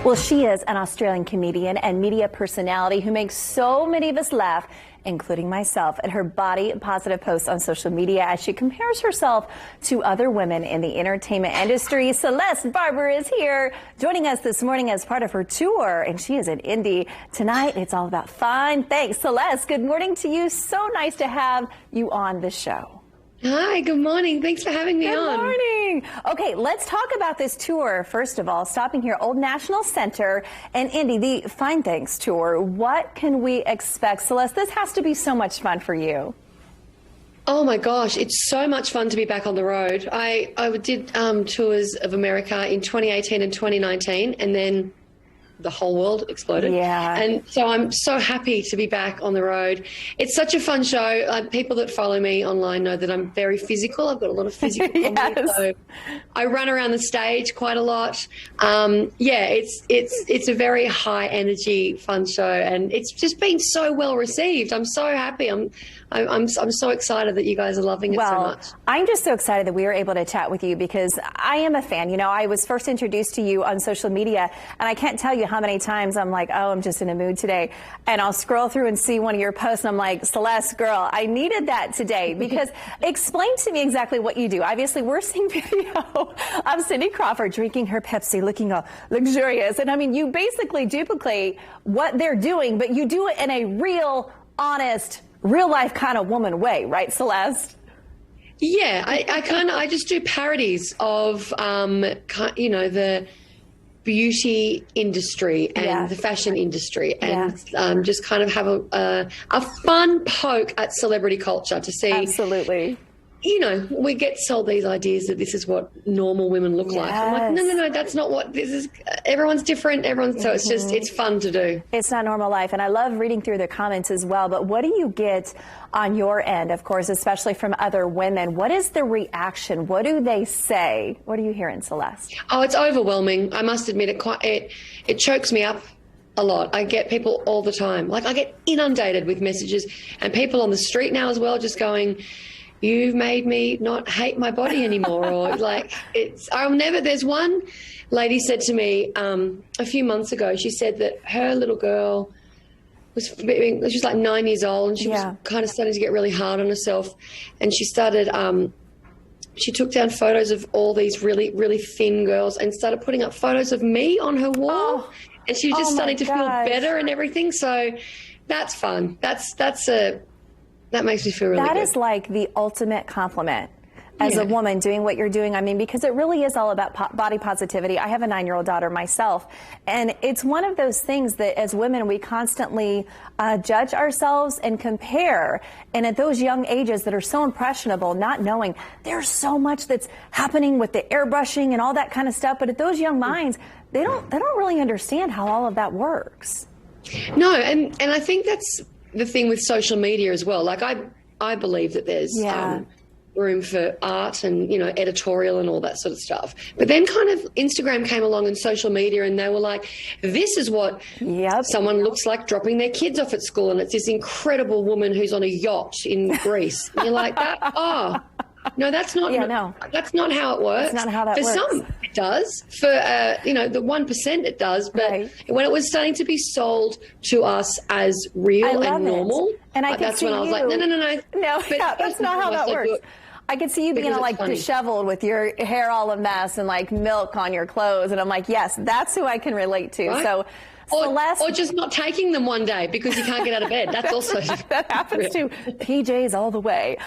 Well, she is an Australian comedian and media personality who makes so many of us laugh, including myself, at her body positive posts on social media as she compares herself to other women in the entertainment industry. Celeste Barber is here joining us this morning as part of her tour, and she is in Indy. Tonight, it's all about fun. Thanks, Celeste. Good morning to you. So nice to have you on the show. Hi, good morning. Thanks for having me on. Good morning. Okay, let's talk about this tour. First of all, stopping here, Old National Center and Indy, the Fine Thanks Tour. What can we expect? Celeste, this has to be so much fun for you. Oh my gosh, it's so much fun to be back on the road. I did tours of America in 2018 and 2019, and then the whole world exploded. Yeah. And so I'm so happy to be back on the road. It's such a fun show. People that follow me online know that I'm very physical. I've got a lot of physical comedy, so I run around the stage quite a lot. Yeah, it's a very high energy, fun show, and it's just been so well received. I'm so happy. I'm so excited that you guys are loving it so much. I'm just so excited that we were able to chat with you because I am a fan. You know, I was first introduced to you on social media, and I can't tell you how many times I'm like, oh, I'm just in a mood today. And I'll scroll through and see one of your posts, and I'm like, Celeste, girl, I needed that today. Because explain to me exactly what you do. Obviously, we're seeing video of Cindy Crawford drinking her Pepsi, looking all luxurious. And I mean, you basically duplicate what they're doing, but you do it in a real, honest, real life kind of woman way, right, Celeste? Yeah, I just do parodies of, you know, the beauty industry and the fashion industry, and just kind of have a fun poke at celebrity culture to see. Absolutely. You know, we get sold these ideas that this is what normal women look like. I'm like, no, that's not what this is. Everyone's different. So it's just, it's fun to do. It's not normal life. And I love reading through the comments as well. But what do you get on your end, of course, especially from other women? What is the reaction? What do they say? What are you hearing, Celeste? Oh, it's overwhelming. I must admit, it chokes me up a lot. I get people all the time. Like, I get inundated with messages, and people on the street now as well, just going, you've made me not hate my body anymore. Or like, there's one lady said to me a few months ago, she said that her little girl she was like 9 years old, and she was kind of starting to get really hard on herself. And she started, she took down photos of all these really, really thin girls and started putting up photos of me on her wall. And she was just starting to feel better and everything. So that's fun. That makes me feel really good. That is like the ultimate compliment as a woman doing what you're doing. I mean, because it really is all about body positivity. I have a 9-year-old daughter myself, and it's one of those things that as women we constantly judge ourselves and compare. And at those young ages that are so impressionable, not knowing there's so much that's happening with the airbrushing and all that kind of stuff. But at those young minds, they don't really understand how all of that works. No, and I think that's the thing with social media as well. Like, I believe that there's room for art and, you know, editorial and all that sort of stuff. But then kind of Instagram came along and social media, and they were like, this is what someone looks like dropping their kids off at school, and it's this incredible woman who's on a yacht in Greece. And you're like, no, that's not. That's not how it works. That's not how that works. For some, it does. For you know, the 1% it does. But when it was starting to be sold to us as real and normal, and that's when I was like, no. That's not how that works. I could see you being like disheveled with your hair all a mess and like milk on your clothes, and I'm like, yes, that's who I can relate to. Right? So. Or just not taking them one day because you can't get out of bed. That's also that happens too. PJs all the way.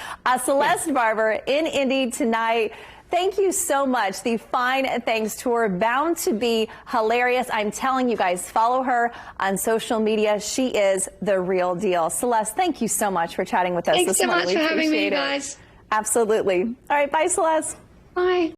Celeste Barber in Indy tonight. Thank you so much. The Fine Thanks Tour, bound to be hilarious. I'm telling you guys, follow her on social media. She is the real deal. Celeste, thank you so much for chatting with us this morning. Thanks so much for having me, you guys. Absolutely. All right, bye, Celeste. Bye.